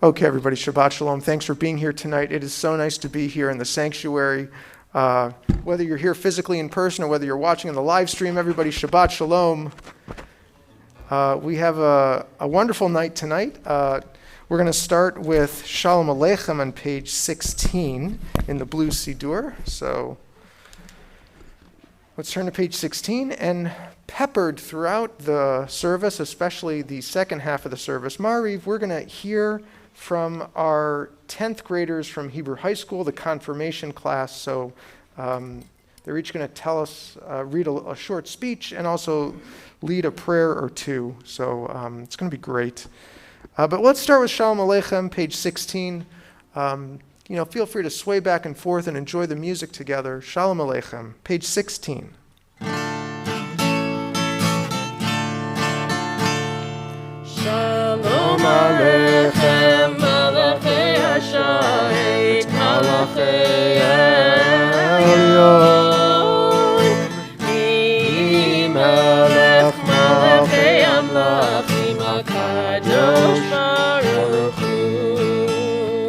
Okay, everybody, Shabbat Shalom. Thanks for being here tonight. It is so nice to be here in the sanctuary. Whether you're here physically in person or whether you're watching on the live stream, everybody, Shabbat Shalom. We have a wonderful night tonight. We're going to start with Shalom Aleichem on page 16 in the blue Siddur. So let's turn to page 16, and peppered throughout the service, especially the second half of the service, Mariv, we're going to hear from our 10th graders from Hebrew High School, the confirmation class. So they're each going to tell us, read a short speech, and also lead a prayer or two. So it's going to be great. But let's start with Shalom Aleichem, page 16. Feel free to sway back and forth and enjoy the music together. Shalom Aleichem, page 16. Shalom Aleichem, Malachei Hashait, Malachei Elyon. Melech Malachei Amlachim HaKadosh Baruch Hu.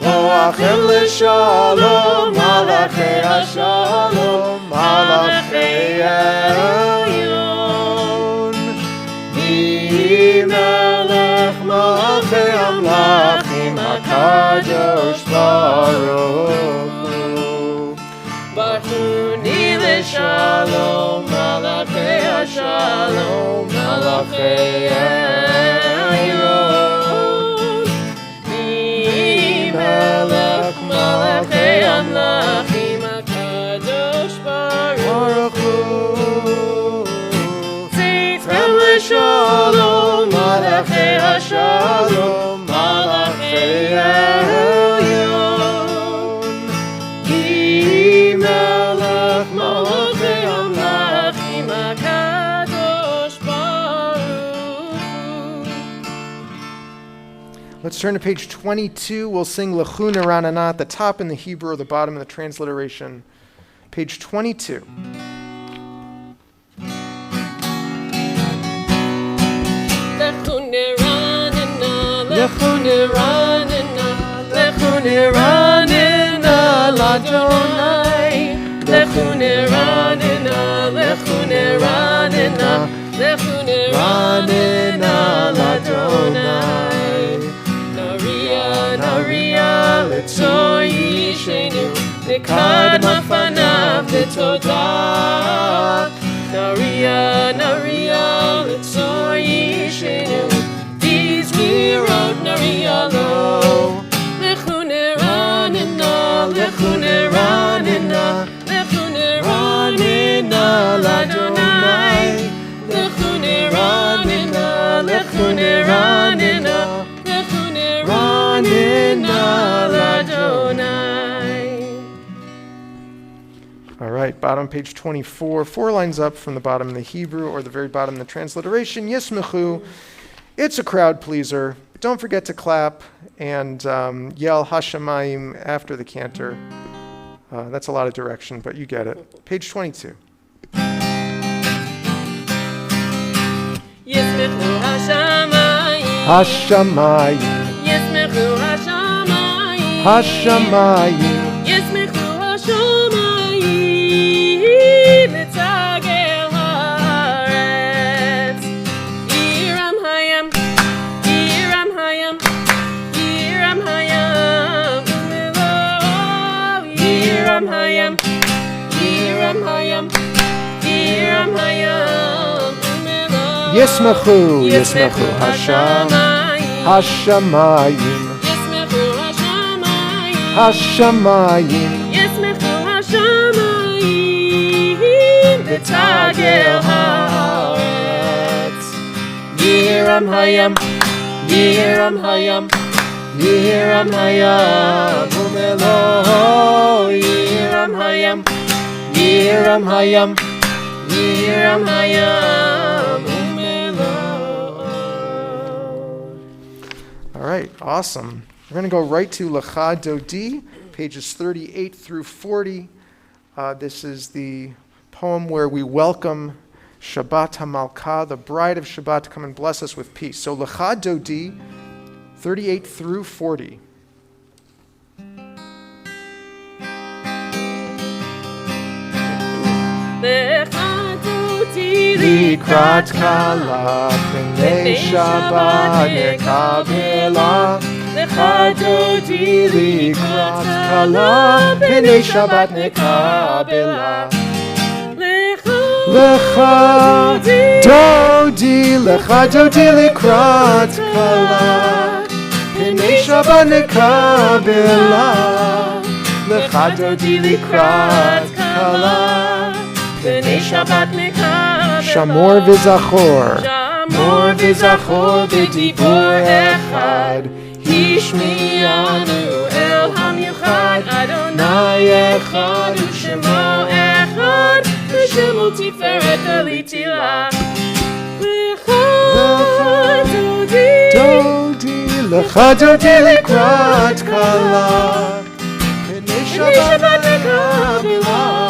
Vo'achem l'shalom, Malachei Hashalom, Malachei Elyon. Melech Malachei Amlachim HaKadosh Baruch Hu. Bachuni l'shalom, Malachei Hashalom, Malachei Elyon. Melech Malachei Amlachim HaKadosh Baruch Hu. Shalom, Malachei Hashalom, Malachei Elyon. Melech Malachei Amlachim HaKadosh Baruch Hu. Let's turn to page 22. We'll sing L'chu Neranana at the top in the Hebrew or the bottom in the transliteration. Page 22. Lechu neranena, lechu neranena, l'Adonai. Lechu neranena, lechu neranena, lechu neranena, l'Adonai. Naria, naria, l'tzor yishenu, nekadma fanav l'todah. Naria, naria, l'tzor yishenu. Mirot Narialo, Lechu Neranena, Lechu Neranena, Lechu Neranena, l'Adonai. Lechu Neranena, Lechu Neranena, Lechu Neranena, l'Adonai. All right, bottom page 24, 4 lines up from the bottom in the Hebrew or the very bottom in the transliteration. Yismechu. It's a crowd pleaser. Don't forget to clap and yell Hashemayim after the cantor. That's a lot of direction, but you get it. Page 22. Yismechu Hashamayim, Hashemayim, Yismechu Hashamayim, Hashemayim, Yismechu Hashamayim, L'tzagel haaretz. Yiram hayam, Yiram hayam, Yiram hayam, Umelo. Yiram hayam, Yiram hayam, Yiram hayam, Umelo. Yismechu, Yismechu Hashamayim, Hashemayim, Yismechu Hashamayim, Hashemayim, Yismechu Hashamayim, L'tzagel haaretz. Yiram hayam, Yiram hayam, Yiram hayam, Umelo. Yiram hayam, Yiram hayam, Yiram hayam, Umelo. All right, awesome. We're going to go right to Lecha Dodi, pages 38 through 40. This is the poem where we welcome Shabbat HaMalkah, the bride of Shabbat, to come and bless us with peace. So Lecha Dodi, 38 through 40. לקראת כלה, פני שבת נקבלה. לך דודי לקראת כלה, פני שבת נקבלה. לך דודי לקראת כלה, פני שבת נקבלה. לך דודי לקראת כלה, פני שבת נקבלה. שמור וזכור. שמור וזכור בדיבור אחד, השמיענו אל המיוחד. אדוני אחד ושמו אחד, ושמו תפארת ולתהילה. לך דודי לקראת כלה, פני שבת נקבלה.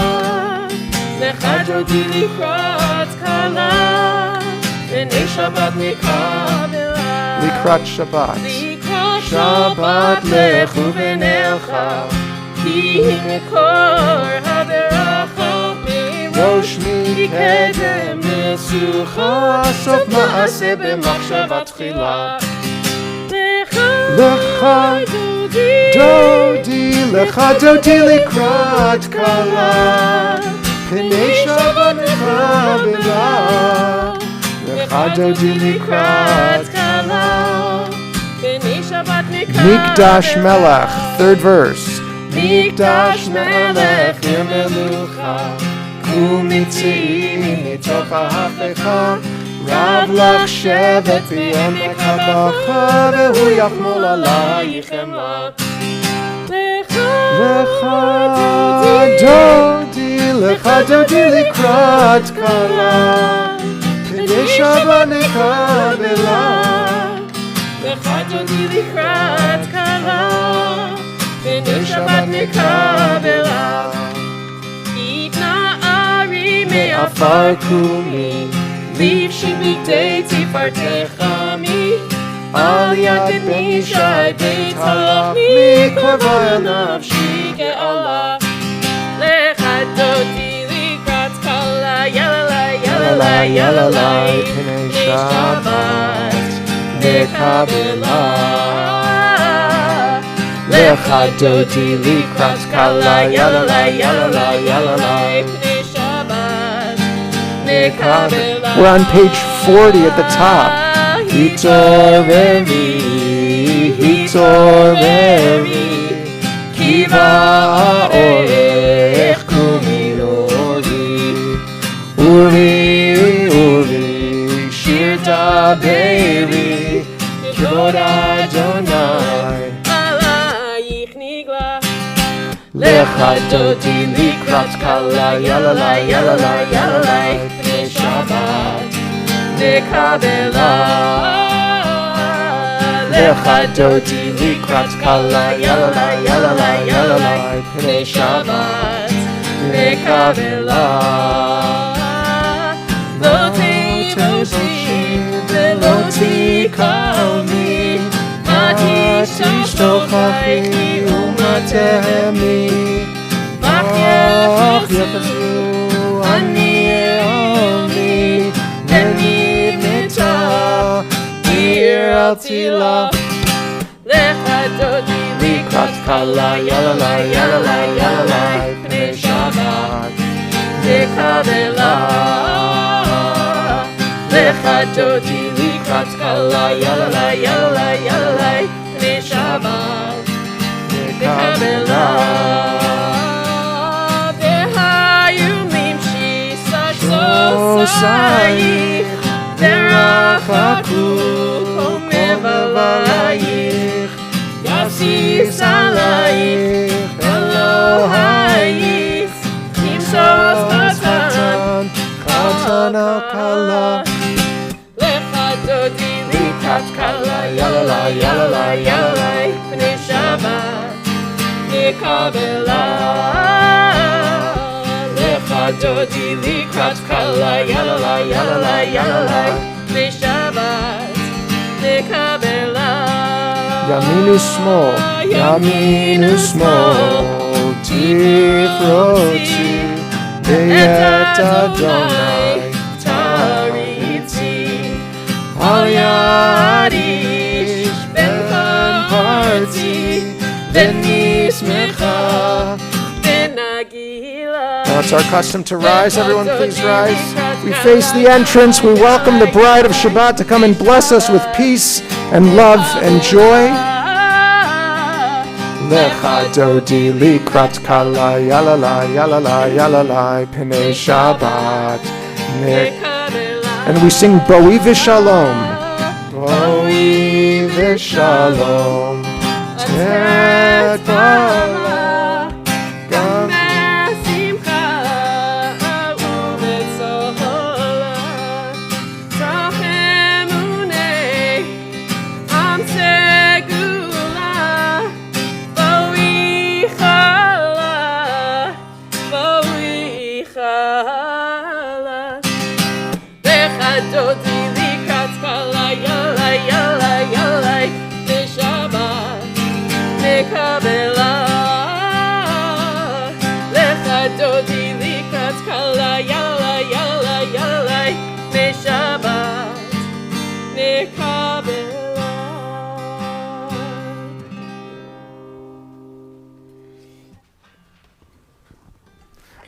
לך דודי לקראת כלה, פני שבת נקבלה. לקראת שבת. שבת לכו ונלכה, כי מקור הברכה. מראש מקדם משוכה, סוף מעשה במחשבה תחילה. לך דודי לקראת כלה, פני שבת נקבלה. לך דודי לקראת כלה, פני שבת נקבלה. מקדש מלך, third verse. מקדש מלך עיר מלוכה, ומציעים מתוך ההפכה. רב לך שבט בעמק הבכה, והוא יחמול עלייך חמלה. לך דודי לקראת כלה, פני שבת נקבלה. לך דודי לקראת כלה, פני שבת נקבלה. התנערי מעפר קומי, לבשי בגדי תפארתך עמי. על יד בן ישי בית הלחמי, קרבה אל נפשי גאלה. לך דודי לקראת כלה, יללה יללה יללה, פני שבת נקבלה. לך דודי לקראת כלה, יללה יללה יללה, פני שבת נקבלה. We're on page 40 at the top. התעוררי, כי באורך קומי אורי, שיר דברי, כבוד אדוני עלייך נגלה. לך דודי לקראת כלה, יללה יללה יללה, פני שבת נקבלה. לך דודי לקראת כלה, יללה יללה יללה, פני שבת נקבלה. לא תתושי ולא תקלמי, מה תשתוכחי ומה תהמי. בך יחפשו אני עמי, ונבנתה עיר אל תילה. לך דודי לקראת כלה, יללה יללה יללה, פני שבת נקבלה. לך דודי לקראת כלה, יללה יללה יללה, פני שבת נקבלה. והיומים שיששושייך, ורחקו כל מבלייך. יסיס עלייך אלוהייך, ימסוס קטן קטן על כלה. לך דודי לקראת כלה, יללה יללה יללה, פני שבת נקבלה. לך דודי לקראת כלה, יללה יללה יללה, פני שבת נקבלה. Yaminu smol, Yaminu smol, tifroti, beyet Adonai, taritzi, al yadish ben parti, ben nismecha. Now it's our custom to rise. Everyone please rise. We face the entrance. We welcome the bride of Shabbat to come and bless us with peace and love and joy. Lecha dodi likrat kala yalala yalala yalala pene Shabbat. And we sing Boi v'shalom. Boi v'shalom. Tetbala.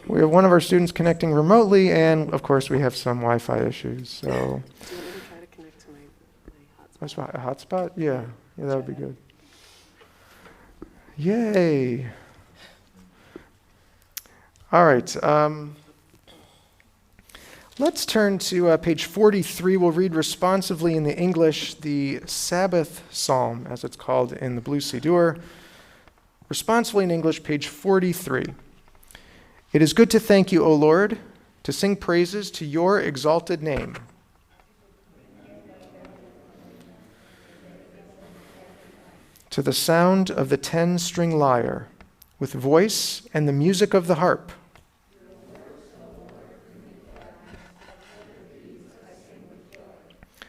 We have one of our students connecting remotely, and of course we have some Wi-Fi issues. So, do you want me to try to connect to my hotspot? a hotspot? Yeah, that would be good. Yay! All right, let's turn to page 43. We'll read responsively in the English the Sabbath Psalm, as it's called in the Blue Siddur. Responsively in English, page 43. It is good to thank you, O Lord, to sing praises to your exalted name. To the sound of the 10-string lyre, with voice and the music of the harp.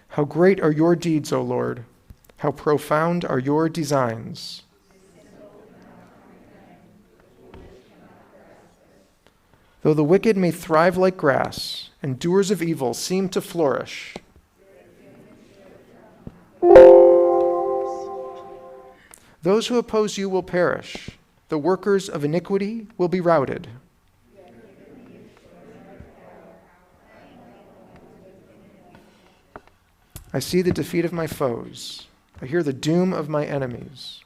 How great are your deeds, O Lord! How profound are your designs! Though the wicked may thrive like grass, and doers of evil seem to flourish, those who oppose you will perish. The workers of iniquity will be routed. I see the defeat of my foes. I hear the doom of my enemies.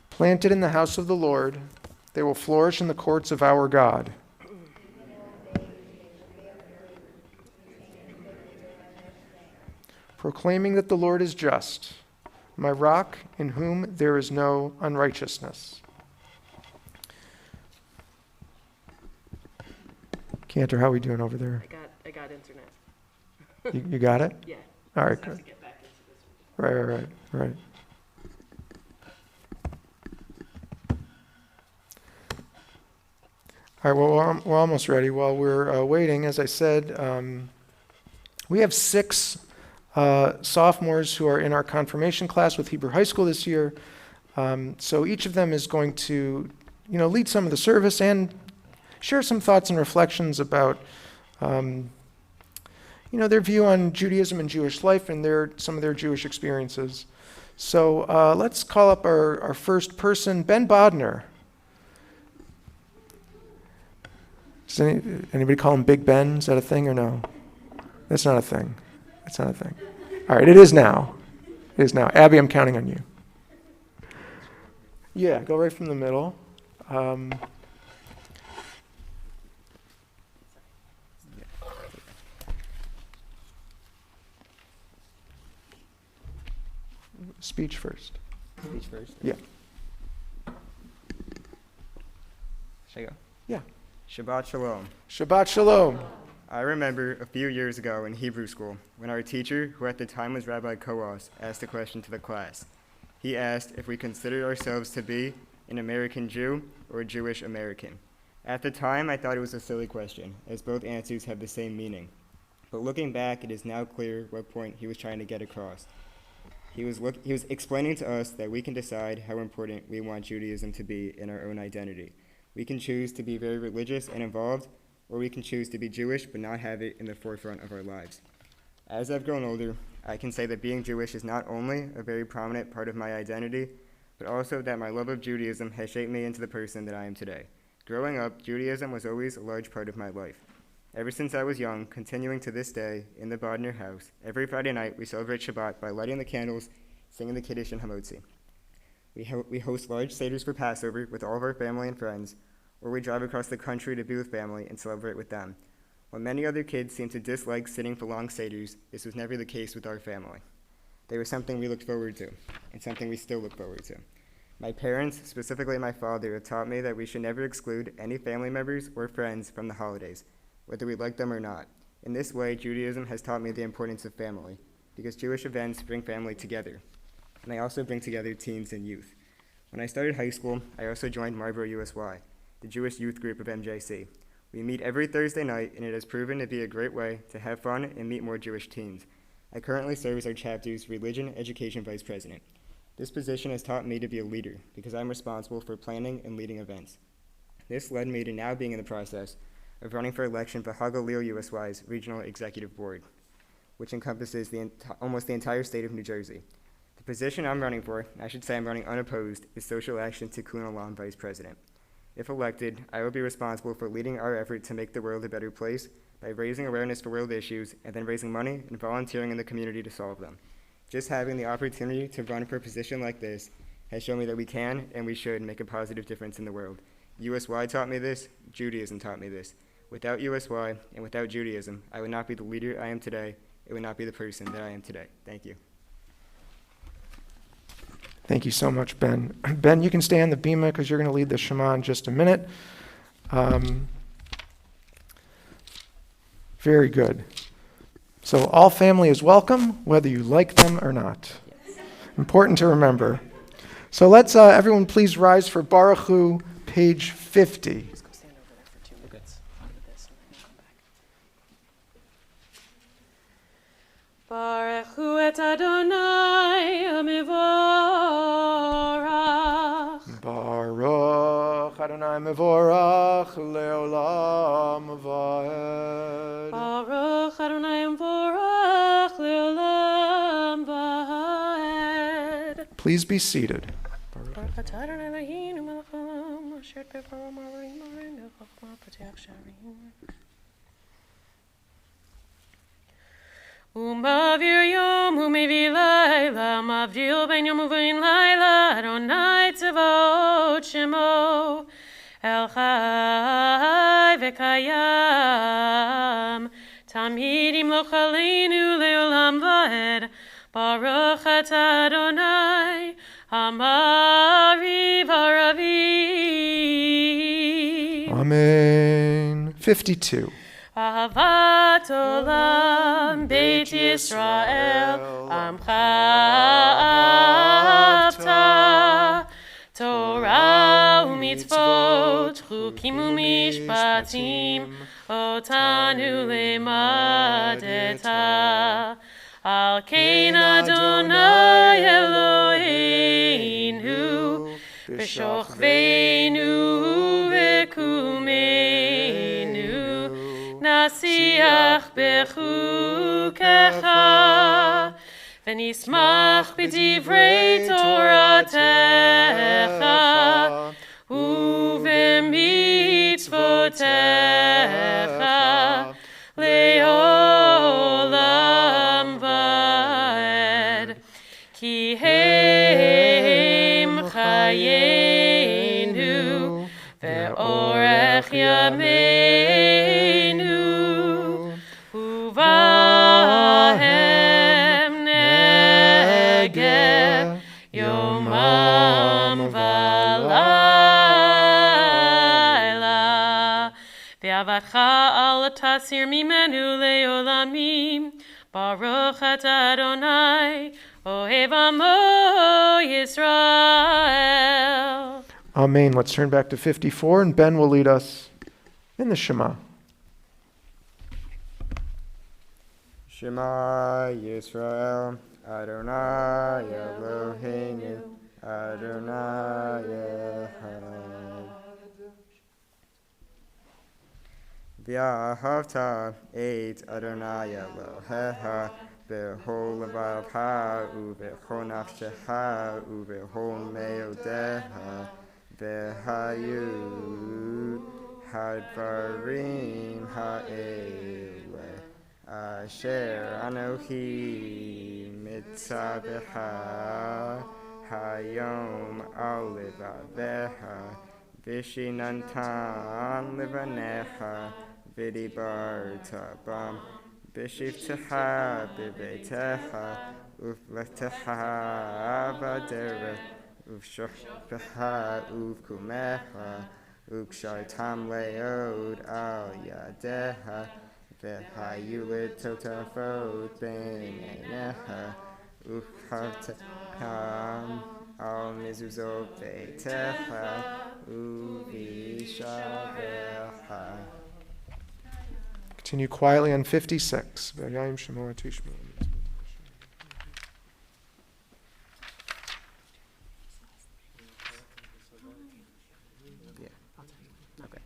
Planted in the house of the Lord, they will flourish in the courts of our God. Proclaiming that the Lord is just, my rock in whom there is no unrighteousness. Cantor, how are we doing over there? I got internet. You got it? Yeah. All right, Just have good. to get back into this one. Right. All right, well, we're almost ready. While we're waiting, as I said, we have 6 sophomores who are in our confirmation class with Hebrew High School this year. So each of them is going to, lead some of the service and share some thoughts and reflections about, their view on Judaism and Jewish life and some of their Jewish experiences. So let's call up our first person, Ben Bodner. Does anybody call him Big Ben? Is that a thing or no? That's not a thing. That's not a thing. All right, it is now. It is now. Abby, I'm counting on you. Yeah, go right from the middle. Speech first. Speech first? Yeah. Should I go? Yeah. Shabbat Shalom. Shabbat Shalom. I remember a few years ago in Hebrew school when our teacher, who at the time was Rabbi Koos, asked a question to the class. He asked if we considered ourselves to be an American Jew or a Jewish American. At the time, I thought it was a silly question, as both answers have the same meaning. But looking back, it is now clear what point he was trying to get across. He was explaining to us that we can decide how important we want Judaism to be in our own identity. We can choose to be very religious and involved, or we can choose to be Jewish but not have it in the forefront of our lives. As I've grown older, I can say that being Jewish is not only a very prominent part of my identity, but also that my love of Judaism has shaped me into the person that I am today. Growing up, Judaism was always a large part of my life. Ever since I was young, continuing to this day, in the Bodner house, every Friday night we celebrate Shabbat by lighting the candles, singing the Kiddush and Hamotzi. We host large seders for Passover with all of our family and friends, or we drive across the country to be with family and celebrate with them. While many other kids seem to dislike sitting for long seders, this was never the case with our family. They were something we looked forward to, and something we still look forward to. My parents, specifically my father, have taught me that we should never exclude any family members or friends from the holidays, whether we like them or not. In this way, Judaism has taught me the importance of family, because Jewish events bring family together, and they also bring together teens and youth. When I started high school, I also joined Marlboro USY, the Jewish youth group of MJC. We meet every Thursday night, and it has proven to be a great way to have fun and meet more Jewish teens. I currently serve as our chapter's Religion Education Vice President. This position has taught me to be a leader, because I'm responsible for planning and leading events. This led me to now being in the process of running for election for Hagalil USY's Regional Executive Board, which encompasses almost the entire state of New Jersey. The position I'm running for, I should say I'm running unopposed, is Social Action Tikkun Olam Vice President. If elected, I will be responsible for leading our effort to make the world a better place by raising awareness for world issues and then raising money and volunteering in the community to solve them. Just having the opportunity to run for a position like this has shown me that we can and we should make a positive difference in the world. USY taught me this, Judaism taught me this. Without USY and without Judaism, I would not be the leader I am today. It would not be the person that I am today. Thank you. Thank you so much, Ben. Ben, you can stay on the bima because you're going to lead the Shema in just a minute. Very good. So all family is welcome, whether you like them or not. Yes. Important to remember. So let's, everyone please rise for Baruch Hu, page 50. Just go stand over there for 2 minutes. With this, and then come back. Baruch hu et Adonai Mevorach. Baruch Adonai Mevorach leolam vaed. Baruch Adonai Mevorach leolam vaed. Please be seated. Baruch atah Adonai Eloheinu melech haolam, asher b'dvaro marim marim b'chokhmah potach sharim. Umavir yom umevi laila, mavdil ben yom uvein laila, Adonai tzavot shemo, El chai v'kayam, tamid yimloch aleinu leolam vaed, Baruch atah Adonai, Amariv Aravi. Amen. 52. Ahavat olam Beit Yisrael Amcha Avta Torah u'mitzvot Chukim u'mishpatim Otanu lemadeta Al kein Adonai Eloheinu B'shochveinu v'kumeinu Nasiach bechukecha, v'nismach b'divrei Toratecha, u'v'mitzvotecha, le'olam va'ed. Ki hem chayenu, ve'orech yameinu, uvahem negev, yomam v'layla. Ve'avatcha al tasir mimenu le'olamim, Baruch atah Adonai, ohev amo Yisrael. Amen. Let's turn back to 54, and Ben will lead us in the Shema. Shema Yisrael, Adonai Eloheinu, Adonai Echad. V'ahavta et Adonai Elohecha b'chol levavecha u'b'chol nafshecha u'b'chol meodecha v'hayu hadvarim ha'ele asher anochi mitzavecha hayom al levavecha v'shinantan levanecha v'dibarta bam b'shivtecha b'beitecha ufletecha v'derech ufshokpecha ufkumecha ukshartam leod al yadecha v'hayulet totafot ben einecha ufhavtekam al mezuzot beitecha uvishavecha. Continue quietly on 56. V'yayim Shemor Tishma. Okay.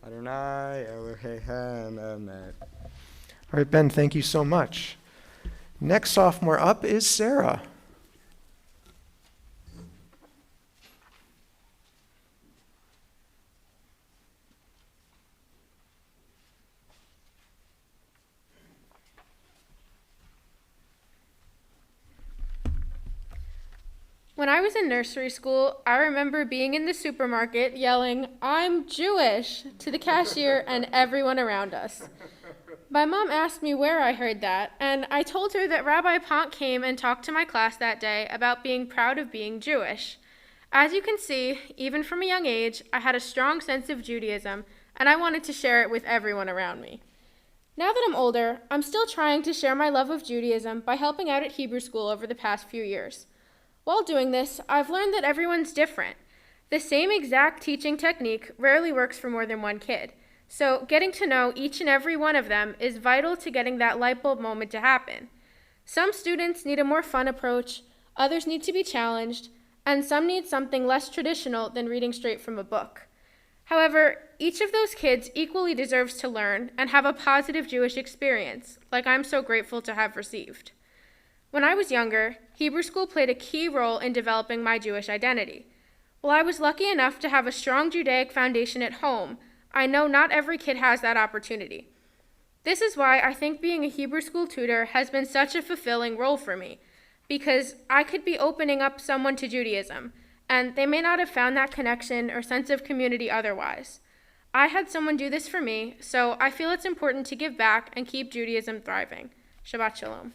Adonai Elohechem Emet. All right, Ben, thank you so much. Next sophomore up is Sarah. When I was in nursery school, I remember being in the supermarket yelling, "I'm Jewish," to the cashier and everyone around us. My mom asked me where I heard that, and I told her that Rabbi Pont came and talked to my class that day about being proud of being Jewish. As you can see, even from a young age, I had a strong sense of Judaism, and I wanted to share it with everyone around me. Now that I'm older, I'm still trying to share my love of Judaism by helping out at Hebrew school over the past few years. While doing this, I've learned that everyone's different. The same exact teaching technique rarely works for more than one kid, so getting to know each and every one of them is vital to getting that light bulb moment to happen. Some students need a more fun approach, others need to be challenged, and some need something less traditional than reading straight from a book. However, each of those kids equally deserves to learn and have a positive Jewish experience, like I'm so grateful to have received. When I was younger, Hebrew school played a key role in developing my Jewish identity. While I was lucky enough to have a strong Judaic foundation at home, I know not every kid has that opportunity. This is why I think being a Hebrew school tutor has been such a fulfilling role for me, because I could be opening up someone to Judaism, and they may not have found that connection or sense of community otherwise. I had someone do this for me, so I feel it's important to give back and keep Judaism thriving. Shabbat Shalom.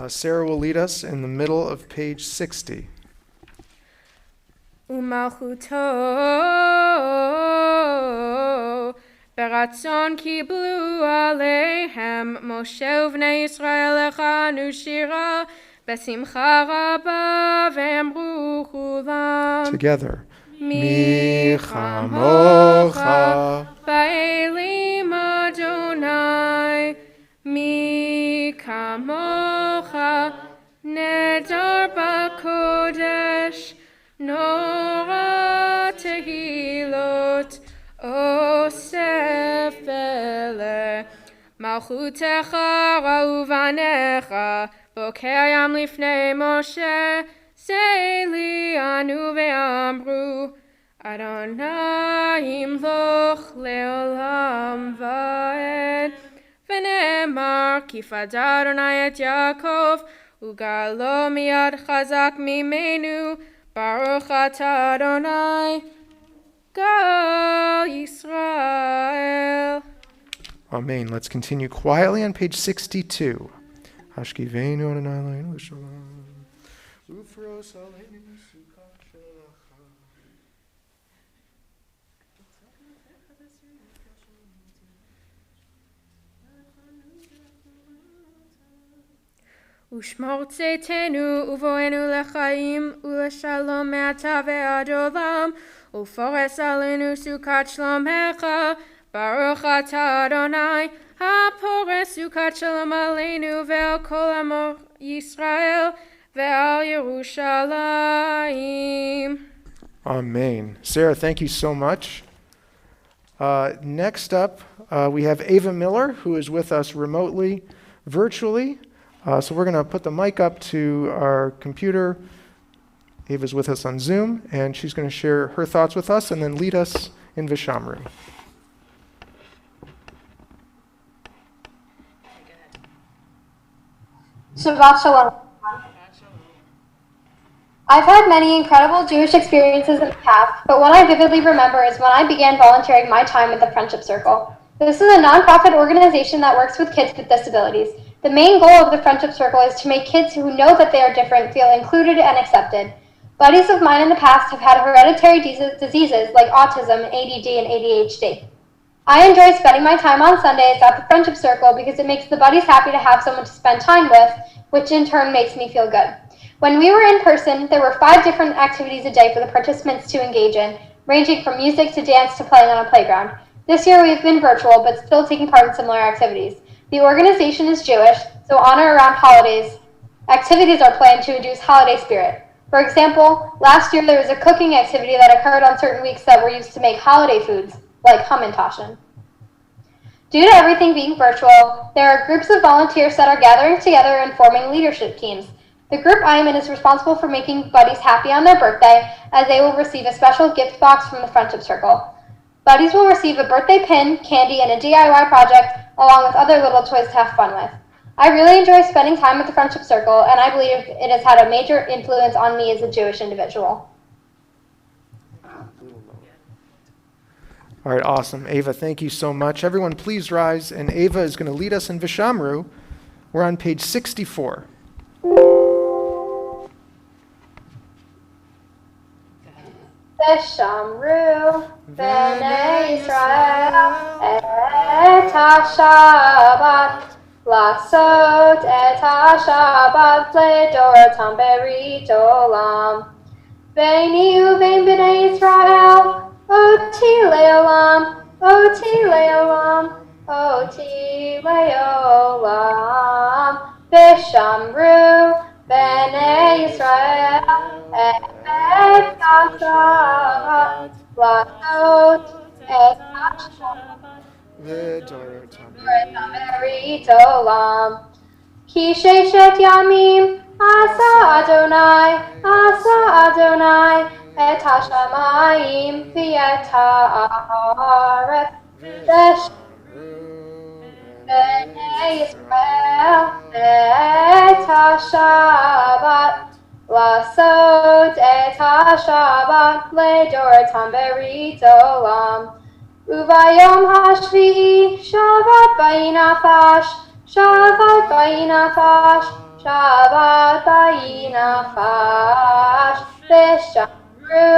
Sarah will lead us in the middle of page 60. Umalchuto beratzon kiblu aleihem Moshe v'nei Yisrael echanu shira besimcha rabba ve'emru chulam Together. Mi chamocha ba'elim Adonai Mi kamocha nedar b'kodesh Nora tehilot osef bele Malchutecha ra'uvanecha Bokayam lifnei Moshe Seili anu ve'amru Adonai imloch leolam va'ed V'ne'emar ki fada Adonai et Yaakov ugalo miyad chazak mimenu Baruch atah Adonai Gal Yisrael Amen. Let's continue quietly on page 62. Hashkivenu Adonai Eloheinu l'shalom. Ufros aleinu sukkot shalom. ושמור צאתנו ובואנו לחיים ולשלום מעתה ועד עולם ופורס עלינו סוכת שלומך ברוך אתה אדוני הפורס סוכת שלום עלינו ועל כל עמו ישראל ועל ירושלים. Amen. Sarah, thank you so much. Next up, we have Ava Miller, who is with us remotely, virtually. So we're going to put the mic up to our computer. Ava's with us on Zoom, and she's going to share her thoughts with us and then lead us in Vishamru. Shabbat Shalom. I've had many incredible Jewish experiences in the past, but one I vividly remember is when I began volunteering my time with the Friendship Circle. This is a nonprofit organization that works with kids with disabilities. The main goal of the Friendship Circle is to make kids who know that they are different feel included and accepted. Buddies of mine in the past have had hereditary diseases like autism, ADD, and ADHD. I enjoy spending my time on Sundays at the Friendship Circle because it makes the buddies happy to have someone to spend time with, which in turn makes me feel good. When we were in person, there were 5 different activities a day for the participants to engage in, ranging from music to dance to playing on a playground. This year we've been virtual, but still taking part in similar activities. The organization is Jewish, so on or around holidays, activities are planned to induce holiday spirit. For example, last year there was a cooking activity that occurred on certain weeks that were used to make holiday foods, like hamantashen. Due to everything being virtual, there are groups of volunteers that are gathering together and forming leadership teams. The group I am in is responsible for making buddies happy on their birthday, as they will receive a special gift box from the Friendship Circle. Buddies will receive a birthday pin, candy, and a DIY project, along with other little toys to have fun with. I really enjoy spending time with the Friendship Circle, and I believe it has had a major influence on me as a Jewish individual. All right, awesome. Ava, thank you so much. Everyone, please rise, and Ava is going to lead us in Vishamru. We're on page 64. Vishamru b'nei Yisrael et ha-Shabbat lasot et ha-Shabbat le'dorotam berit olam Beini uvein b'nei Yisrael oti le'olam oti le'olam oti le'olam Vishamru b'nei Yisrael et ha-Shabbat lasot et ha-Shabbat le'dorotam berit olam Ki sheshet yamim asa Adonai et ha-shamayim v'et ha'aretz b'nei Yisrael et ha-Shabbat lasot et ha-Shabbat le'dorotam berit olam Uvayom hashvi'i Shabbat ba'inafash Shabbat ba'inafash Shabbat ba'inafash Vishamru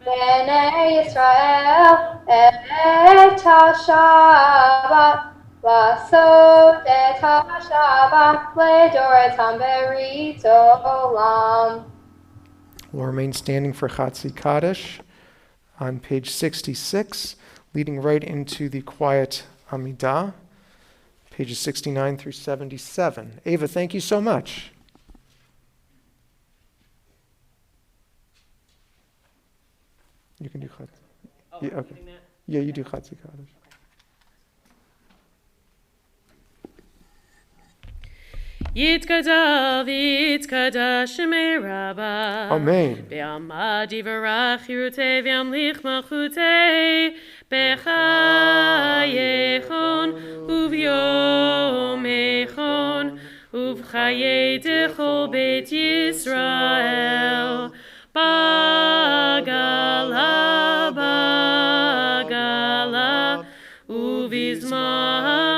b'nei Yisrael et ha-Shabbat lasot et ha-Shabbat le'dorotam berit olam. We'll remain standing for Chatzi Kaddish on page 66, leading right into the quiet Amidah, pages 69 through 77. Ava, thank you so much. You can do Chatzi. Oh, Yeah, okay. Yeah, you do Chatzi Kaddish. Yitkada v'yitkada shemei Rabba. Amen. Be'amad yivarach yirutei v'yamlich malchutei b'chayechon uvyomechon uv'chayei dechol beit Yisrael bagala uvizman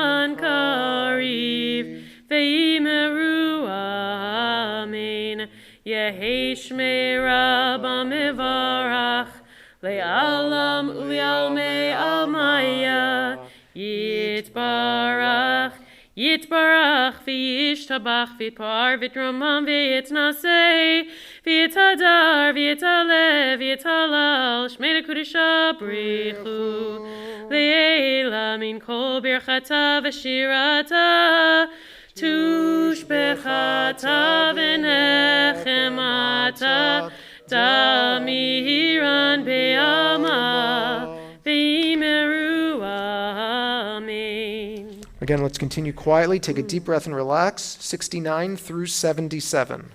Yehi Shmei Rabba Mevarach Le'alam U'Li'almei Almaya Yitbarach Yitbarach V'yishtabach V'yitpar V'yitramam V'yitnaseh V'yitadar V'yitaleh V'yitalal Shmei L'Kudisha Brichu Le'ela Min Kol Birchata V'shirata Tushbechata V'nechemata Damiran Be'alma V'imeru Amen. Again, let's continue quietly. Take a deep breath and relax. 69 through 77.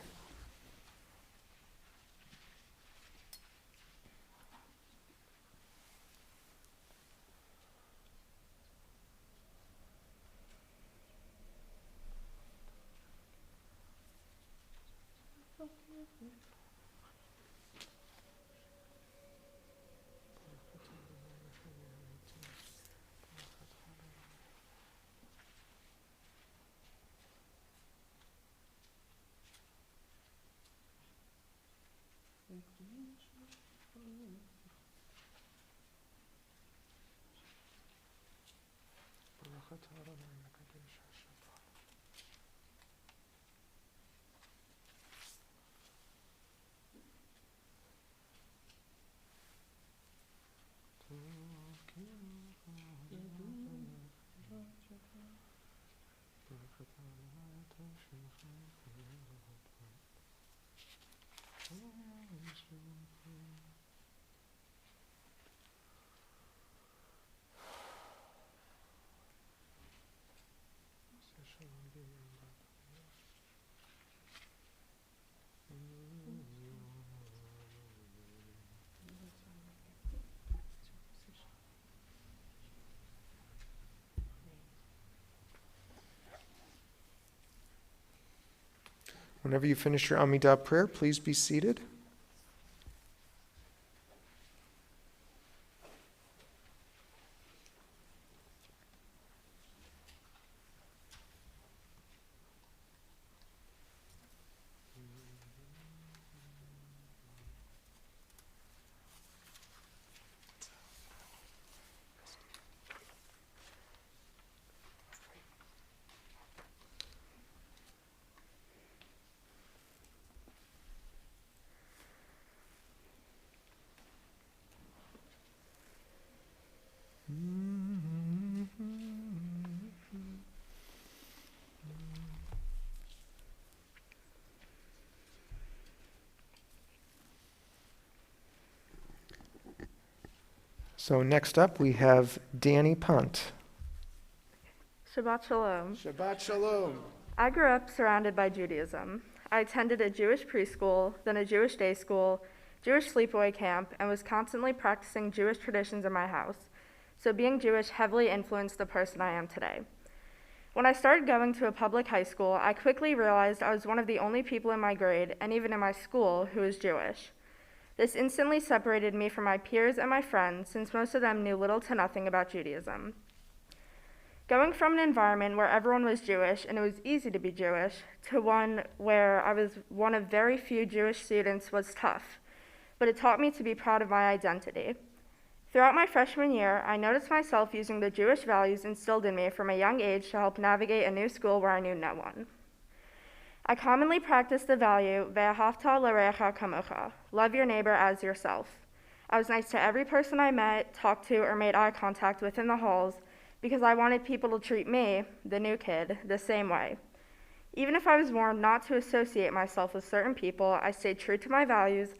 Whenever you finish your Amidah prayer, please be seated. So next up, we have Danny Punt. Shabbat Shalom. Shabbat Shalom. I grew up surrounded by Judaism. I attended a Jewish preschool, then a Jewish day school, Jewish sleepaway camp, and was constantly practicing Jewish traditions in my house. So being Jewish heavily influenced the person I am today. When I started going to a public high school, I quickly realized I was one of the only people in my grade, and even in my school, who was Jewish. This instantly separated me from my peers and my friends, since most of them knew little to nothing about Judaism. Going from an environment where everyone was Jewish and it was easy to be Jewish, to one where I was one of very few Jewish students was tough, but it taught me to be proud of my identity. Throughout my freshman year, I noticed myself using the Jewish values instilled in me from a young age to help navigate a new school where I knew no one. I commonly practiced the value, ve'ahavta l'reacha kamocha, love your neighbor as yourself. I was nice to every person I met, talked to, or made eye contact with in the halls because I wanted people to treat me, the new kid, the same way. Even if I was warned not to associate myself with certain people, I stayed true to my values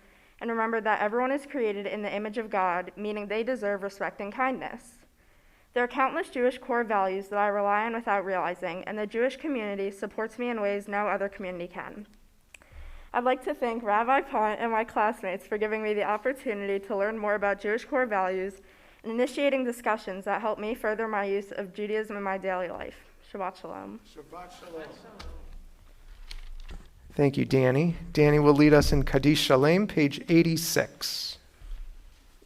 and remembered that everyone is created in the image of God, meaning they deserve respect and kindness. There are countless Jewish core values that I rely on without realizing, and the Jewish community supports me in ways no other community can. I'd like to thank Rabbi Pont and my classmates for giving me the opportunity to learn more about Jewish core values and initiating discussions that help me further my use of Judaism in my daily life. Shabbat Shalom. Shabbat Shalom. Thank you, Danny. Danny will lead us in Kaddish Shalem, page 86.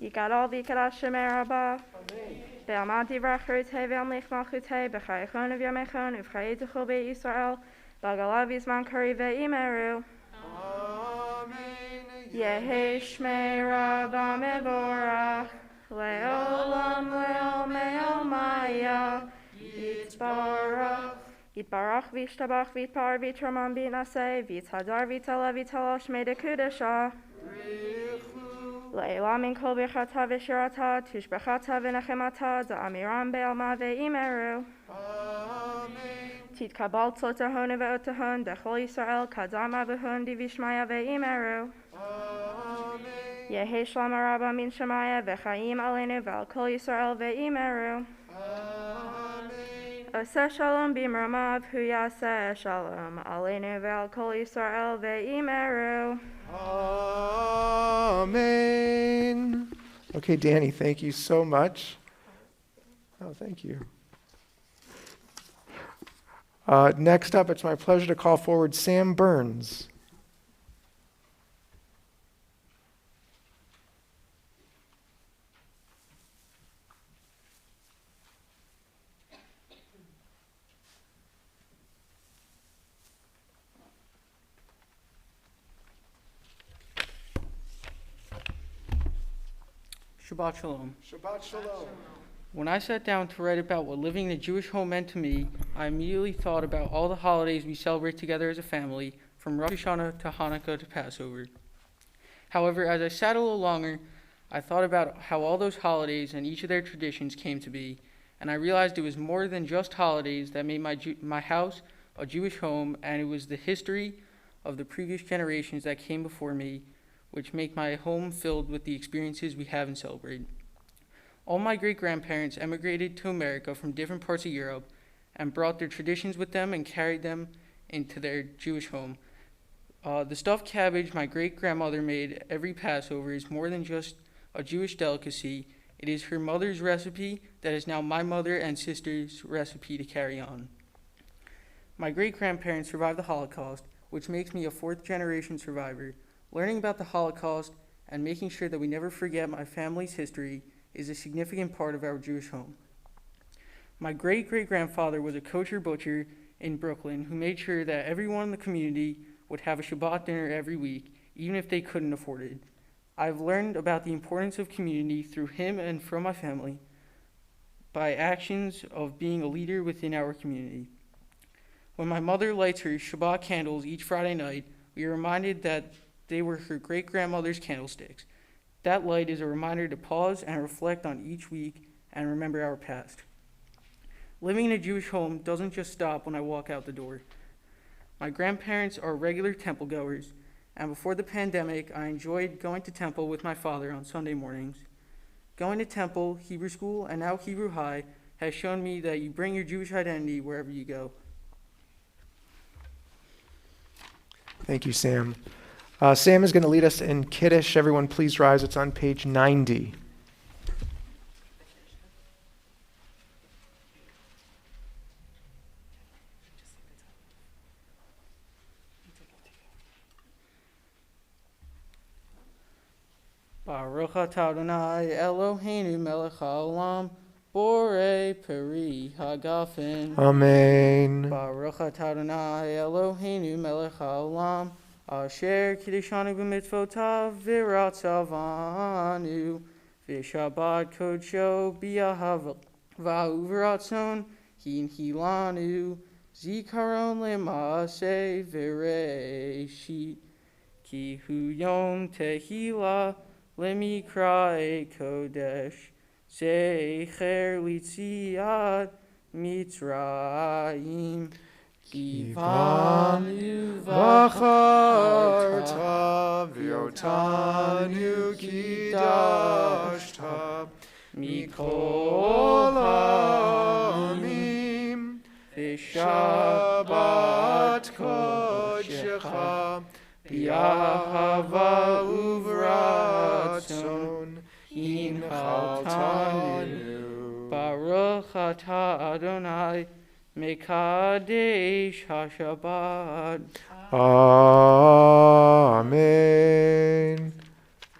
Yikadal v'yikadash shemei Rabbah. Be'amad divrach harutei ve'amlech malchutei b'chayechon v'yamechon u'v'chayetuchol be'Yisrael b'galav yizman kari ve'imeru. Yehi Shmei Rabba Mevorach, Leolam Leomaya, Yitzbarach. Yitbarach v'ishtabach v'yitpar v'yitramam v'yitnaseh v'yitzhadar v'yitala v'yitala shmei dekudesha. Le'elam min kol birchata v'shirata tushbechata v'nechemata za'amiram be'alma ve'imeru. Titkabal tzotahon ve'otahon dechol Yisrael kadam avuhon divishmaya ve'imeru. Yehi shlama rabba min shemaya v'chaim aleinu ve'al kol Yisrael ve'imeru. Aseh shalom b'mramav hu yaseh shalom aleinu ve'al kol Yisrael ve'imeru. Amen. Okay, Danny, thank you so much. Oh, thank you. Next up, it's my pleasure to call forward Sam Burns. Shabbat Shalom. Shabbat Shalom. When I sat down to write about what living in a Jewish home meant to me, I immediately thought about all the holidays we celebrate together as a family, from Rosh Hashanah to Hanukkah to Passover. However, as I sat a little longer, I thought about how all those holidays and each of their traditions came to be, and I realized it was more than just holidays that made my house a Jewish home, and it was the history of the previous generations that came before me, which make my home filled with the experiences we have and celebrate. All my great-grandparents emigrated to America from different parts of Europe and brought their traditions with them and carried them into their Jewish home. The stuffed cabbage my great-grandmother made every Passover is more than just a Jewish delicacy. It is her mother's recipe that is now my mother and sister's recipe to carry on. My great-grandparents survived the Holocaust, which makes me a fourth-generation survivor. Learning about the Holocaust and making sure that we never forget my family's history is a significant part of our Jewish home. My great-great-grandfather was a kosher butcher in Brooklyn who made sure that everyone in the community would have a Shabbat dinner every week, even if they couldn't afford it. I've learned about the importance of community through him and from my family by actions of being a leader within our community. When my mother lights her Shabbat candles each Friday night, we are reminded that they were her great-grandmother's candlesticks. That light is a reminder to pause and reflect on each week and remember our past. Living in a Jewish home doesn't just stop when I walk out the door. My grandparents are regular temple goers, and before the pandemic, I enjoyed going to temple with my father on Sunday mornings. Going to temple, Hebrew school, and now Hebrew High has shown me that you bring your Jewish identity wherever you go. Thank you, Sam. Sam is going to lead us in Kiddush. Everyone, please rise. It's on page 90. Baruch atah Adonai Eloheinu melech haolam, borei peri hagafen. Amen. Baruch atah Adonai Eloheinu melech haolam, asher kiddushanu b'mitzvotav v'ratzavanu, v'shabbat kodsho b'yahava v'uvratzon hinhilanu, zikaron le'maaseh v'reishit, ki hu yom tehillah Lemikra Kodesh, Zecher Litziat Mitzrayim, Kivanu v'charta v'yotanu kidashta mikol ha'amim v'shabbat kodshecha B'yahava uvratzon hinchaltanu. Baruch atah Adonai mekadesh haShabbat. Amen.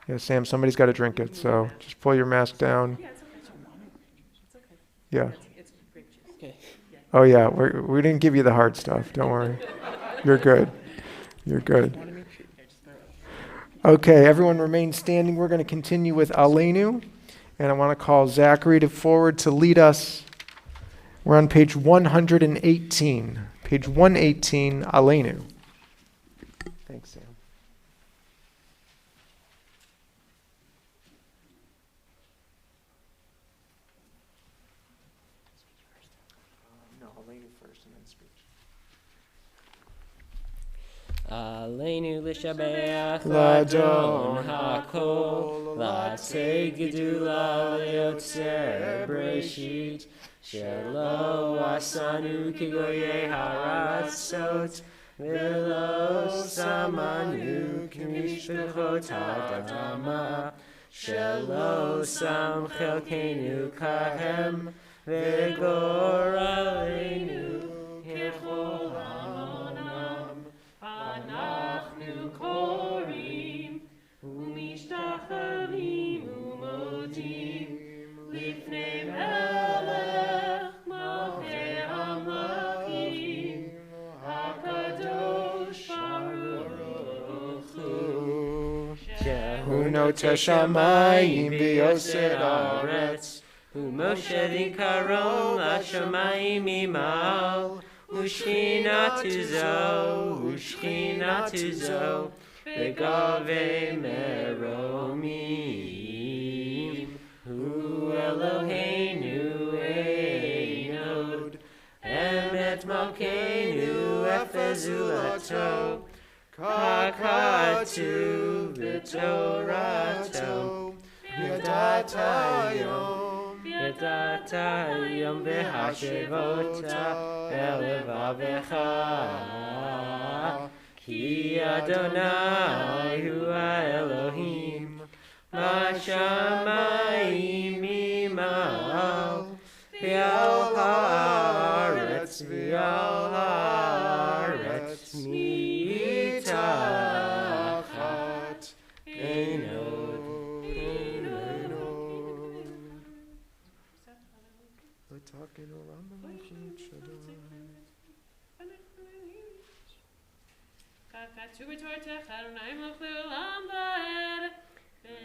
Yeah, Sam, somebody's got to drink it, so just pull your mask down. Yeah. Okay. Oh, yeah, we didn't give you the hard stuff. Don't worry. You're good. You're good. Okay, everyone remain standing. We're going to continue with Aleinu, and I want to call Zachary forward to lead us. We're on page 118. Page 118, Aleinu. Thanks, Sam. No, Aleinu first and then speech. Aleinu l'shabeach L'Adon l'Adon hakol l'aseh gedula le'yotzer breshit shelo asanu kigoyei haratzot velo samanu kimishpechot ha'adama shelo sam chelkeinu kahem v'goraleinu kechol ha'olam אנחנו קוראים ומשתחווים ומודים לפני מלך מלכי המלכים הקדוש ברוך הוא שהוא נוטה שמיים ויוסד הארץ ומושל עיקרון לשמיים ממעל ושכינתו זו בגבי מרומים הוא אלוהינו אין עוד אמת מלכנו אפס זולתו ככתוב בתורתו ידעת היום והשבות אל לבבך כי אדוני הוא האלוהים בשמיים ממעל ועל הארץ מתחת אין עוד.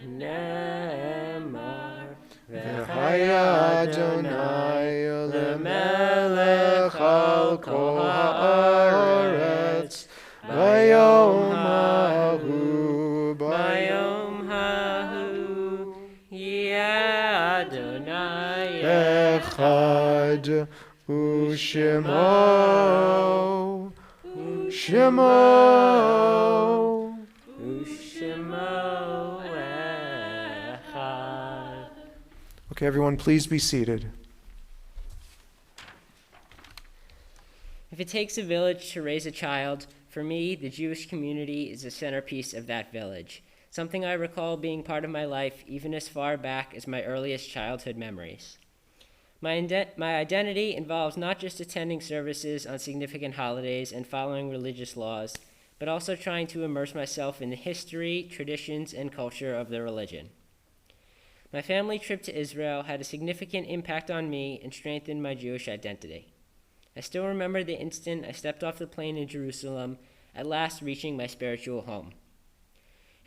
נאמר וחיה אדוני למלך על כל הארץ ביום ההוא יהיה אדוני אחד ושמו אחד. Okay, everyone, please be seated. If it takes a village to raise a child, for me, the Jewish community is the centerpiece of that village, something I recall being part of my life even as far back as my earliest childhood memories. My identity involves not just attending services on significant holidays and following religious laws, but also trying to immerse myself in the history, traditions, and culture of the religion. My family trip to Israel had a significant impact on me and strengthened my Jewish identity. I still remember the instant I stepped off the plane in Jerusalem, at last reaching my spiritual home.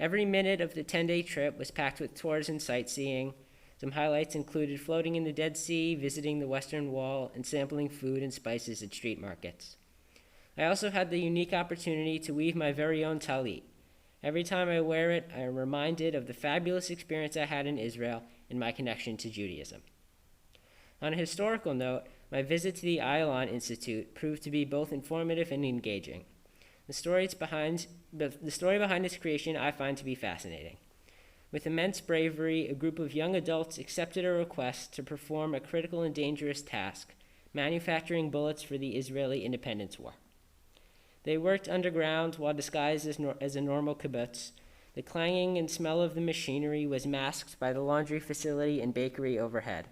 Every minute of the 10-day trip was packed with tours and sightseeing. Some highlights included floating in the Dead Sea, visiting the Western Wall, and sampling food and spices at street markets. I also had the unique opportunity to weave my very own talit. Every time I wear it, I am reminded of the fabulous experience I had in Israel and my connection to Judaism. On a historical note, my visit to the Ayalon Institute proved to be both informative and engaging. The story behind its creation I find to be fascinating. With immense bravery, a group of young adults accepted a request to perform a critical and dangerous task, manufacturing bullets for the Israeli Independence War. They worked underground while disguised as a normal kibbutz. The clanging and smell of the machinery was masked by the laundry facility and bakery overhead.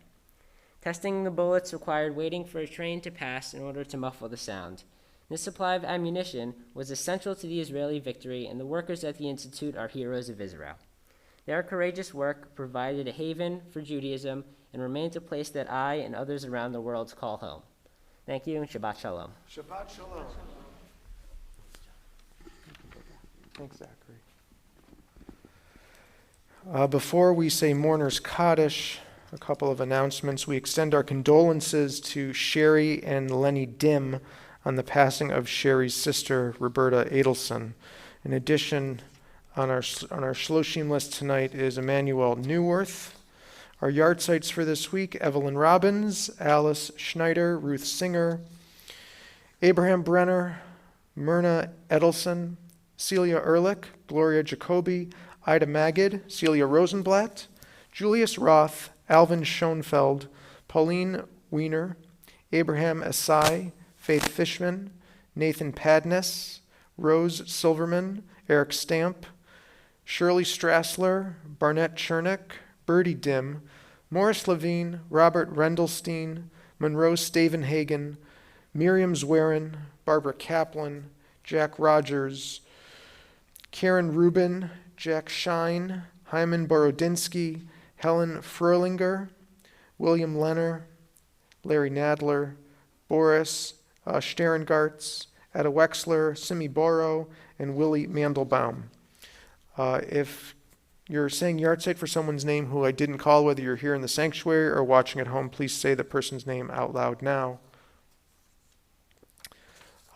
Testing the bullets required waiting for a train to pass in order to muffle the sound. This supply of ammunition was essential to the Israeli victory, and the workers at the Institute are heroes of Israel. Their courageous work provided a haven for Judaism and remains a place that I and others around the world call home. Thank you, and Shabbat Shalom. Shabbat Shalom. Thanks, Zachary. Before we say Mourner's Kaddish, a couple of announcements. We extend our condolences to Sherry and Lenny Dim on the passing of Sherry's sister, Roberta Adelson. In addition, on our Shloshim list tonight is Emmanuel Newworth. Our yard sites for this week: Evelyn Robbins, Alice Schneider, Ruth Singer, Abraham Brenner, Myrna Edelson, Celia Ehrlich, Gloria Jacobi, Ida Magid, Celia Rosenblatt, Julius Roth, Alvin Schoenfeld, Pauline Wiener, Abraham Asai, Faith Fishman, Nathan Padness, Rose Silverman, Eric Stamp, Shirley Strassler, Barnett Chernick, Bertie Dim, Morris Levine, Robert Rendelstein, Monroe Stavenhagen, Miriam Zwerin, Barbara Kaplan, Jack Rogers, Karen Rubin, Jack Shine, Hyman Borodinsky, Helen Fröhlinger, William Lenner, Larry Nadler, Boris Sterengartz, Ada Wexler, Simi Boro, and Willie Mandelbaum. If you're saying yard site for someone's name who I didn't call, whether you're here in the sanctuary or watching at home, please say the person's name out loud now.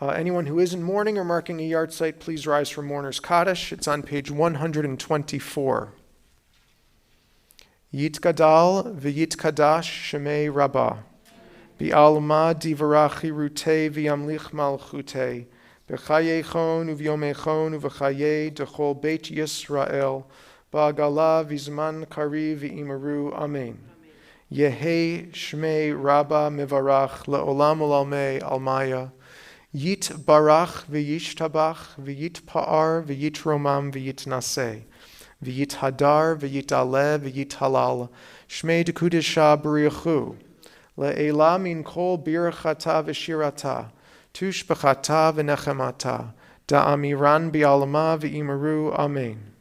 Anyone who is in mourning or marking a yard site, please rise for Mourner's Kaddish. It's on page 124. Yitgadal v'yitkadash shemei Rabbah. Bi'alma divarach hirute v'yamlich malchute. B'chayechon uvyomechon uv'chaye dechol beit Yisrael. Ba'agala v'zman kari v'imaru. Amen. Yehe shmei Rabbah mivarach le'olam u'lalmei almaya. Yit barach v'yishtabach v'yit pa'ar v'yit romam v'yit naseh. V'yit hadar v'yit aleh v'yit halal. Shmei dekudesha b'riachu. Le'ela min kol birachata v'shirata. Tushbachata v'nechemata. Da'amiran bi'alama v'imaru. Amen.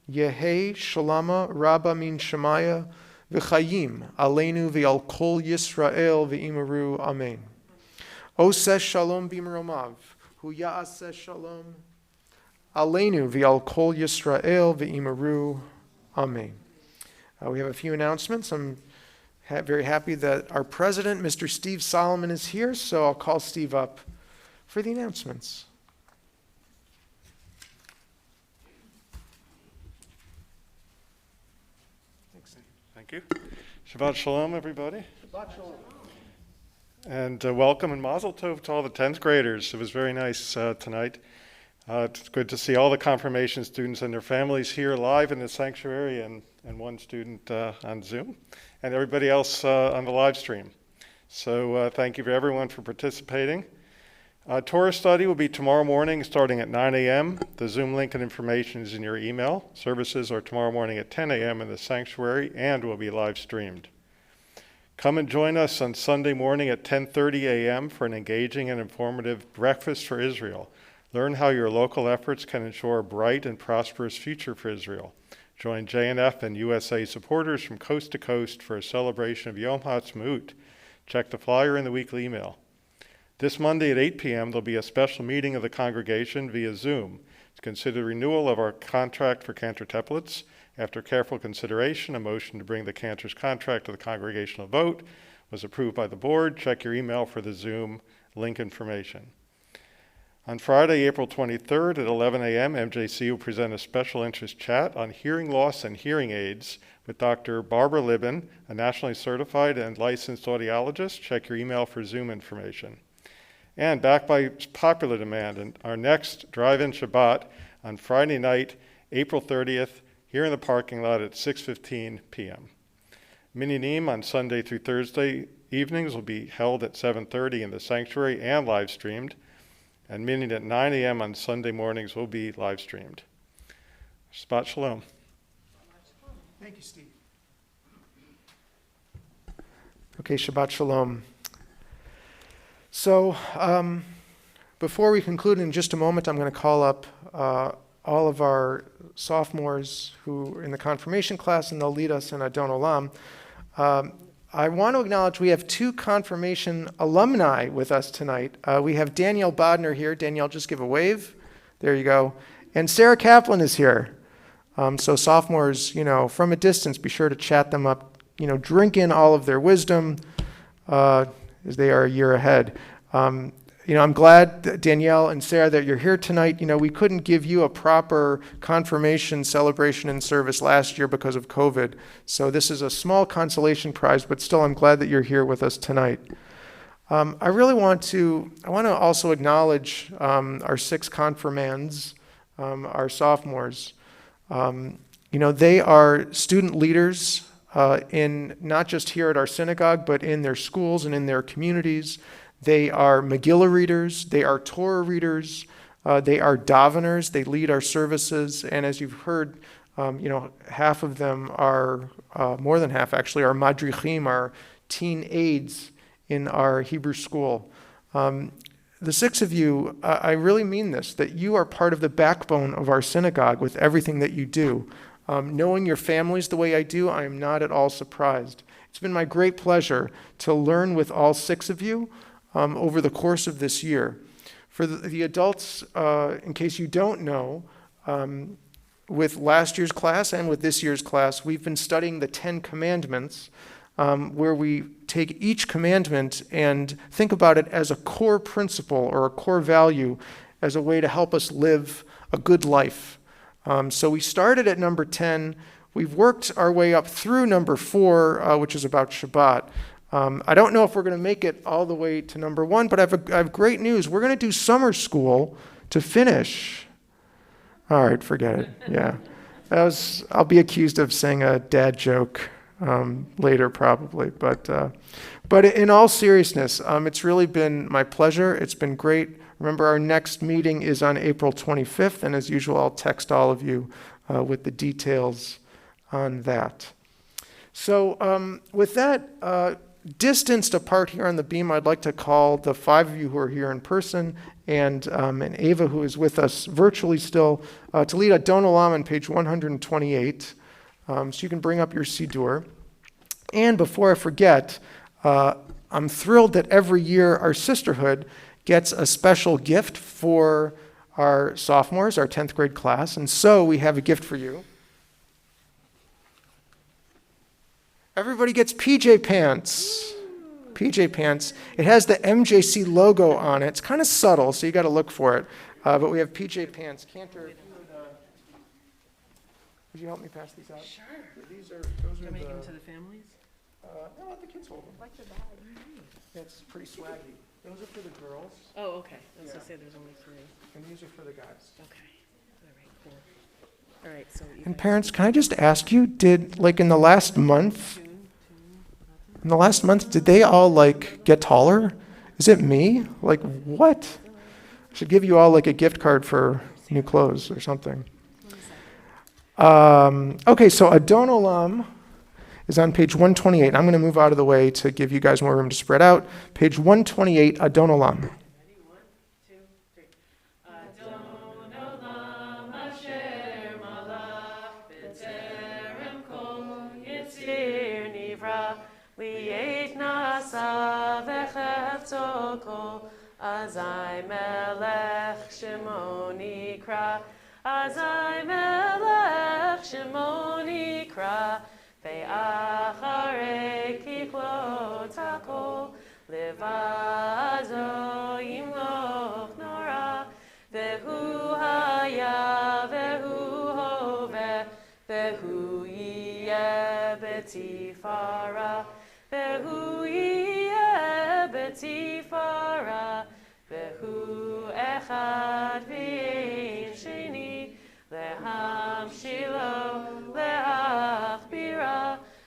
Yehe shalama rabba min shemaya v'chayim aleinu v'al kol Yisrael v'imaru. Amen. Oseh shalom b'imromav, hu ya'aseh shalom aleinu v'al kol Yisrael v'imaru. Amen. We have a few announcements. I'm very happy that our president, Mr. Steve Solomon, is here, so I'll call Steve up for the announcements. Thank you. Shabbat shalom, everybody. Shabbat shalom. And welcome and mazel tov to all the 10th graders. It was very nice tonight. It's good to see all the confirmation students and their families here live in the sanctuary, and one student on Zoom, and everybody else on the live stream. So thank you for everyone for participating. Torah study will be tomorrow morning starting at 9 a.m. The Zoom link and information is in your email. Services are tomorrow morning at 10 a.m. in the sanctuary and will be live streamed. Come and join us on Sunday morning at 10:30 a.m. for an engaging and informative Breakfast for Israel. Learn how your local efforts can ensure a bright and prosperous future for Israel. Join JNF and USA supporters from coast to coast for a celebration of Yom HaAtzmaut. Check the flyer in the weekly email. This Monday at 8 p.m. there'll be a special meeting of the congregation via Zoom to consider renewal of our contract for cantor templates. After careful consideration, a motion to bring the cantor's contract to the congregational vote was approved by the board. Check your email for the Zoom link information. On Friday, April 23rd at 11 a.m., MJC will present a special interest chat on hearing loss and hearing aids with Dr. Barbara Libin, a nationally certified and licensed audiologist. Check your email for Zoom information. And back by popular demand, and our next drive-in Shabbat on Friday night, April 30th, here in the parking lot at 6:15 p.m. Minyanim on Sunday through Thursday evenings will be held at 7:30 in the sanctuary and live streamed. And minyan at 9 a.m. on Sunday mornings will be live streamed. Shabbat shalom. Thank you, Steve. Okay, Shabbat shalom. So before we conclude in just a moment, I'm going to call up all of our sophomores who are in the confirmation class, and they'll lead us in Adon Olam. I want to acknowledge we have two confirmation alumni with us tonight. We have Danielle Bodner here. Danielle, just give a wave. There you go. And Sarah Kaplan is here. So sophomores, from a distance, be sure to chat them up, drink in all of their wisdom as they are a year ahead. I'm glad, Danielle and Sarah, that you're here tonight. We couldn't give you a proper confirmation celebration and service last year because of COVID. So this is a small consolation prize, but still I'm glad that you're here with us tonight. I want to also acknowledge our 6 confirmands, our sophomores. They are student leaders in not just here at our synagogue, but in their schools and in their communities. They are Megillah readers, they are Torah readers, they are daveners, they lead our services, and as you've heard, half of them are, more than half actually, are madrichim, are teen aides in our Hebrew school. The 6 of you, I really mean this, that you are part of the backbone of our synagogue with everything that you do. Knowing your families the way I do, I am not at all surprised. It's been my great pleasure to learn with all 6 of you over the course of this year. For the adults, in case you don't know, with last year's class and with this year's class, we've been studying the 10 Commandments, where we take each commandment and think about it as a core principle or a core value as a way to help us live a good life. So we started at number 10. We've worked our way up through number 4, which is about Shabbat. I don't know if we're going to make it all the way to number 1, but I have great news. We're going to do summer school to finish. All right, forget it. Yeah. I'll be accused of saying a dad joke later probably. But in all seriousness, it's really been my pleasure. It's been great. Remember, our next meeting is on April 25th, and as usual, I'll text all of you with the details on that. So with that, distanced apart here on the beam, I'd like to call the 5 of you who are here in person and Ava, who is with us virtually still, to lead Adon Olam on page 128. So you can bring up your Siddur. And before I forget, I'm thrilled that every year our sisterhood gets a special gift for our sophomores, our 10th grade class. And so we have a gift for you. Everybody gets PJ pants. PJ pants. It has the MJC logo on it. It's kind of subtle, so you got to look for it. But we have PJ pants. Cantor, would you help me pass these out? Sure. Those Can are I make the. them to the families? No, let the kids hold them. Like the bag. That's pretty swaggy. Those are for the girls, Oh, okay. I was Yeah. gonna say there's only 3. and these are for the guys. Okay. All right. Cool. All right. So. you And guys- parents, can I just ask you, did, in the last month, did they all, get taller? Is it me? What? I should give you all, a gift card for new clothes or something. Okay, so Adon Olam is on page 128. I'm going to move out of the way to give you guys more room to spread out. Page 128, Adon Olam. Ready? 1, 2, 3. Adon Olam Asher Malach B'Terem Kol Yitzir Nivra Li'et Nasa V'Chefzo Kol Azai Melech Shemo Nikra Azai Melech Shemo Nikra Ve'acharei Kichlot HaKol Levado Yimloch Nora Ve'hu Haya Ve'hu Hoveh Ve'hu Yiyeh B'Tifara Ve'hu Yiyeh B'Tifara Ve'hu Echad V'Ein Sheni Lehamshilo Leachbira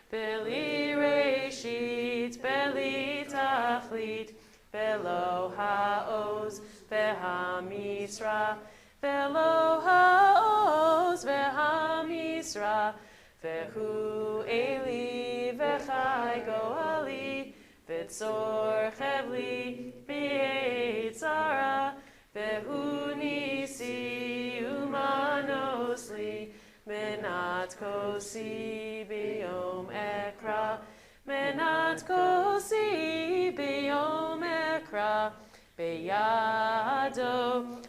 Beli Reshit Beli Tachlit Belo Haoz V'Hamisra Belo Haoz V'Hamisra Ve'hu Eli V'Chai Goali V'Tzor Chevli B'Eitzara Ve'hu Nisi Umanosli Menat Kosi B'Yom Ekra Menat Kosi B'Yom Ekra B'Yado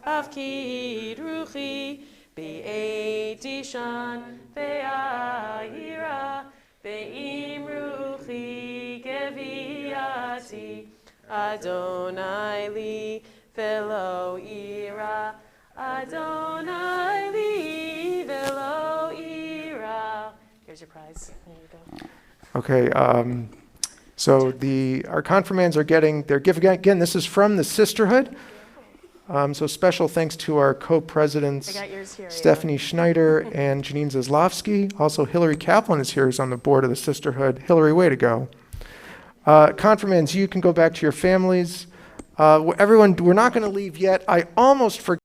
Avkid Ruchi Eitishan ve'ayira ve'imruchi geviati Adonai li velo ira Adonai li velo ira. Here's your prize. There you go. Okay, so our confirmands they're giving, again, this is from the sisterhood. So special thanks to our I co-presidents, got yours here. Stephanie Schneider and Janine Zaslavsky. Also, Hillary Kaplan is here, who's on the board of the sisterhood. Hillary, way to go. Confirmands, you can go back to your families. Everyone, we're not going to leave yet. I almost forgot.